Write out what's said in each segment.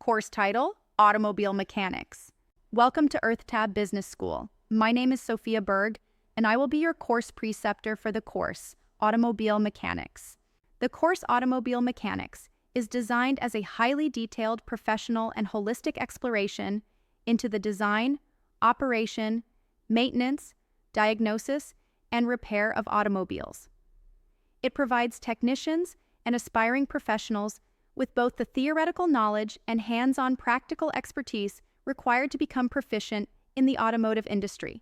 Course title, Automobile Mechanics. Welcome to EarthTab Business School. My name is Sofia Berg, and I will be your course preceptor for the course, Automobile Mechanics. The course Automobile Mechanics is designed as a highly detailed, professional, and holistic exploration into the design, operation, maintenance, diagnosis, and repair of automobiles. It provides technicians and aspiring professionals with both the theoretical knowledge and hands-on practical expertise required to become proficient in the automotive industry,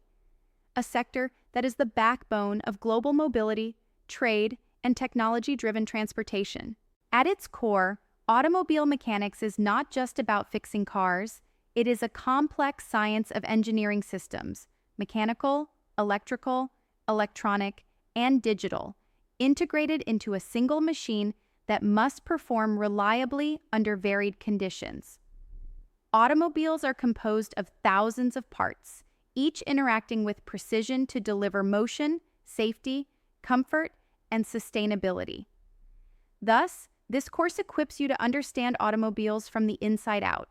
a sector that is the backbone of global mobility, trade, and technology-driven transportation. At its core, automobile mechanics is not just about fixing cars, it is a complex science of engineering systems, mechanical, electrical, electronic, and digital, integrated into a single machine that must perform reliably under varied conditions. Automobiles are composed of thousands of parts, each interacting with precision to deliver motion, safety, comfort, and sustainability. Thus, this course equips you to understand automobiles from the inside out,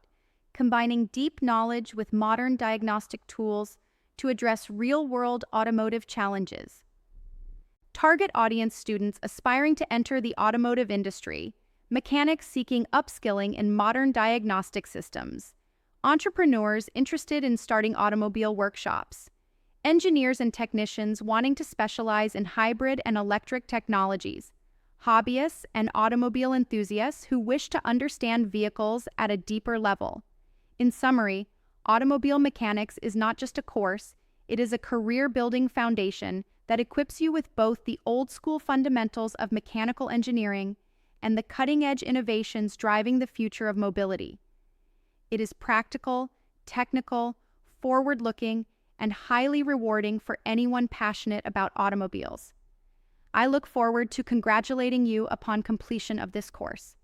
combining deep knowledge with modern diagnostic tools to address real-world automotive challenges. Target audience students aspiring to enter the automotive industry, mechanics seeking upskilling in modern diagnostic systems, entrepreneurs interested in starting automobile workshops, engineers and technicians wanting to specialize in hybrid and electric technologies, hobbyists and automobile enthusiasts who wish to understand vehicles at a deeper level. In summary, automobile mechanics is not just a course, it is a career-building foundation that equips you with both the old-school fundamentals of mechanical engineering and the cutting-edge innovations driving the future of mobility. It is practical, technical, forward-looking, and highly rewarding for anyone passionate about automobiles. I look forward to congratulating you upon completion of this course.